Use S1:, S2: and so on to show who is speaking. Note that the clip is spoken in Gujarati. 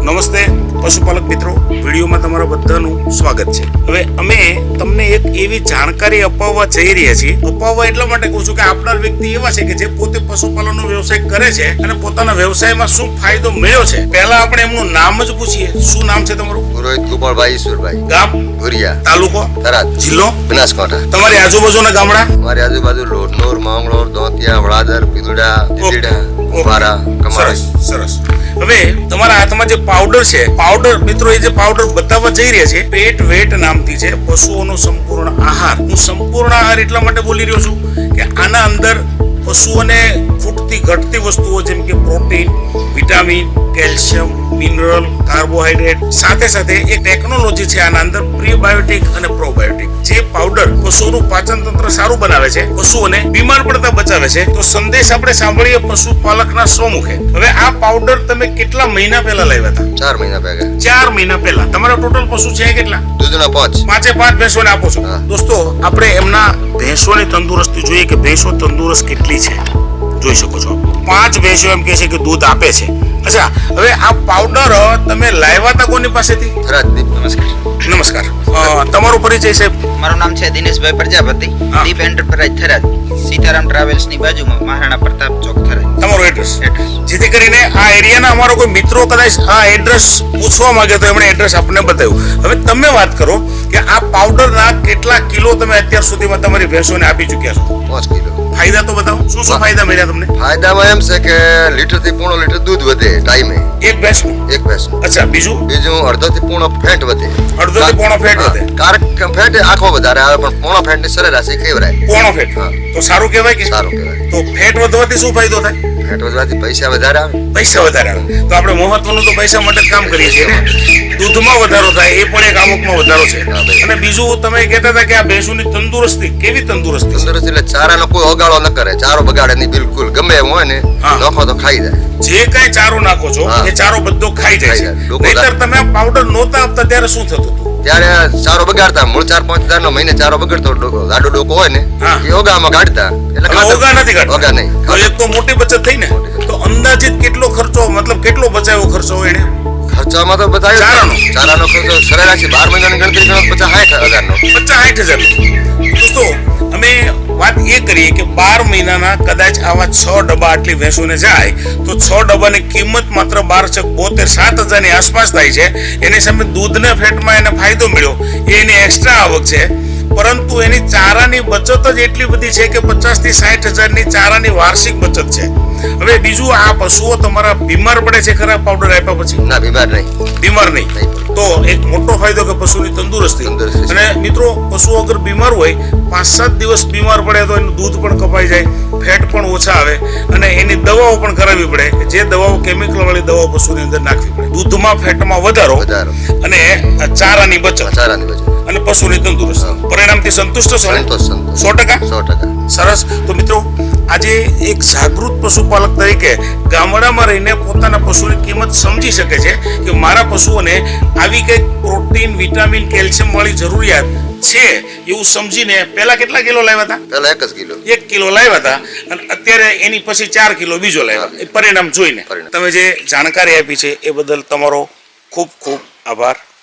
S1: નમસ્તે પશુપાલક મિત્રો, વિડીયોમાં તમારા બધાનું સ્વાગત છે। હવે અમે તમને એક એવી જાણકારી અપાવવા જઈ રહ્યા છીએ। અપાવવા એટલા માટે કહું છું કે આપણા વ્યક્તિ એવા છે કે જે પોતે પશુપાલનનો વ્યવસાય કરે છે અને પોતાના વ્યવસાયમાં શું ફાયદો મળ્યો છે, પહેલા આપણે એમનું નામ જ પૂછીએ। શું નામ છે તમારું?
S2: રોહિત ગોપાલભાઈ ઈશ્વરભાઈ,
S1: ગામ
S2: ભુરિયા,
S1: તાલુકો
S2: થરાદ,
S1: જિલ્લો
S2: બનાસકાંઠા।
S1: તમારી આજુબાજુના ગામડા?
S2: અમારી આજુબાજુ લોડનોર, માંગરોળ, દોંતિયા, વડાદર, પીલુડા, દીદડા, કુંભારા, કમાળી।
S1: સરસ। હવે તમારા હાથમાં જે પાવડર છે, પાવડર મિત્રો એ જે પાવડર બતાવવા જઈ રહ્યા છે પેટ વેટ નામથી છે, પશુઓનો સંપૂર્ણ આહાર। હું સંપૂર્ણ આહાર એટલા માટે બોલી રહ્યો છું કે આના અંદર પશુઓને ખૂટતી ઘટતી વસ્તુઓ જેમ કે protein, vitamin, calcium, mineral, carbohydrate, સાથે સાથે એક ટેકનોલોજી છે આના અંદર પ્રીબાયોટિક અને પ્રોબાયોટિક, જે પાવડર પશુનું પાચન તંત્ર સારું બનાવે છે, પશુઓને બીમાર પડતા બચાવે છે। તો સંદેશ આપણે સાંભળીએ પશુપાલકના સ્વમુખે। હવે આ પાવડર તમે કેટલા મહિના પહેલા લાવ્યા હતા?
S2: 4 મહિના પહેલા।
S1: 4 મહિના પહેલા। તમારા ટોટલ પશુ છે કેટલા?
S2: દૂધના 5
S1: 5 ભેંસોને આપો છો? દોસ્તો, આપણે એમના ભેંસોની તંદુરસ્તી જોઈએ કે ભેંસો તંદુરસ્ત કેટલી છે, જોઈ શકો છો। 5 ભેંસો એમ કહે છે કે દૂધ આપે છે। અચ્છા, હવે આ પાવડર તમે લાવ્યા હતા કોની પાસેથી?
S2: થરાદ।
S1: નમસ્કાર, તમારો પરિચય સાહેબ?
S3: મારું નામ છે દિનેશભાઈ પ્રજાપતિ, દીપ એન્ટરપ્રાઇઝ થરાદ, સીતારામ ટ્રાવેલ્સ ની બાજુમાં, મહારાણા પ્રતાપ ચોક, થરાદ।
S1: તમારું એડ્રેસ? જેથી કરીને આ એરિયાના અમારો કોઈ મિત્રો કદાચ આ એડ્રેસ પૂછવા માંગે તો એમણે એડ્રેસ આપણને બતાવ્યું। હવે તમે વાત કરો કે આ પાવડરના કેટલા કિલો તમે અત્યાર સુધીમાં તમારી ભેંસોને આપી ચૂક્યા છો?
S2: 5 કિલો।
S1: ફાયદા તો બતાવો, શું શું ફાયદા મળ્યા તમને?
S2: ફાયદામાં એમ છે કે લીટર થી પોણો લીટર દૂધ વધે ટાઈમે,
S1: એક ભેંસનું?
S2: એક ભેંસ।
S1: અચ્છા, બીજું
S2: અડધો થી પોણો ફેટ વધે।
S1: અડધો થી પોણો ફેટ વધે?
S2: કારણ ફેટ આખો વધારે આવે પણ પોણો ફેટ ની સરેરાશ કેવરાય।
S1: પોણો ફેટ તો સારું કહેવાય કે?
S2: સારું કહેવાય।
S1: તો ફેટ વધવાથી શું ફાયદો થાય?
S2: ફેટ વધવાથી પૈસા વધારે આવે।
S1: પૈસા વધારે આવે તો આપણે મહત્વનું તો પૈસા માટે જ કામ કરીએ છીએ ને। દૂધમાં વધારો થાય એ પણ એક આવકમાં વધારો છે। અને બીજું તમે કહેતા હતા કે આ ભેંસોની તંદુરસ્તી, કેવી તંદુરસ્તી?
S2: તંદુરસ્તી એટલે ચારાનો કોઈ ઓગાળો ન કરે, ચારો બગાડે નહીં બિલકુલ, ગમે એમ હોય ને નોખો તો ખાઈ જાય।
S1: જે કઈ ચારો નાખો છો એ ચારો બધો ખાઈ જાય છે। નહીતર તમે આ પાવડર નહોતા આપતા ત્યારે શું થતું હતું?
S2: ત્યારે ચારો બગાડતા, મૂળ 4-5 હજાર નો મહિને ચારો બગડતો, ગાડો ડોકો હોય ને એ ઓગામાં કાઢતા, એટલે
S1: ઓગા નથી કાઢતા?
S2: ઓગા નહીં।
S1: તો એક તો મોટી બચત થઈ ને। તો અંદાજિત કેટલો ખર્ચો, મતલબ કેટલો બચાવ્યો ખર્ચો એને?
S2: ખર્ચામાં તો બતાવ્યો ચારાનો ખર્ચો સરેરાશ 12 મહિનાની ગણતરી કરો 50-60 હજારનો।
S1: 50-60 હજારનો। દોસ્તો, અમે વાત એ કરીએ કે 12 મહિનાના કદાચ આવા 6 ડબ્બા આટલી ભેંસોને જાય તો 6 ડબ્બાની કિંમત માત્ર 12-72-7 હજારની આસપાસ થાય છે। એની સામે દૂધને ફેટમાં એને ફાયદો મળ્યો, એ એની એક્સ્ટ્રા આવક છે। પરંતુ એની ચારાની બચત જ એટલી બધી છે કે 50-60 હજારની ચારાની વાર્ષિક બચત છે। હવે બીજું, આ પશુઓ તમારા બીમાર પડે છે ખરા પાવડર આપ્યા પછી?
S2: ના, બીમાર નહીં।
S1: બીમાર નહીં તો એક મોટો ફાયદો કે પશુની તંદુરસ્તી। અને મિત્રો, પશુ અગર બીમાર હોય 5-7 દિવસ બીમાર પડે તો એનું દૂધ પણ કપાઈ જાય, ફેટ પણ ઓછા આવે અને એની દવાઓ પણ કરાવવી પડે, જે દવાઓ કેમિકલ વાળી દવાઓ પશુની અંદર નાખવી પડે। દૂધમાં ફેટમાં વધારો અને ચારાની બચત અને પશુની તંદુરસ્તી, પરિણામથી સંતુષ્ટ છો? 100%? સરસ। તો મિત્રો, આજે એક જાગૃત પશુપાલક તરીકે ગામડામાં રહીને પોતાના પશુની કિંમત સમજી શકે છે કે મારા પશુઓને આવી કંઈક પ્રોટીન, વિટામિન, કેલ્શિયમ વાળી જરૂરિયાત છે એવું સમજીને પહેલા કેટલા કિલો લાવ્યા હતા?
S2: પહેલા 1 કિલો।
S1: 1 કિલો લાવ્યા હતા અને અત્યારે એની પછી 4 કિલો બીજો લાવ્યા। એ પરિણામ જોઈને તમે જે જાણકારી આપી છે એ બદલ તમારો ખૂબ ખૂબ આભાર।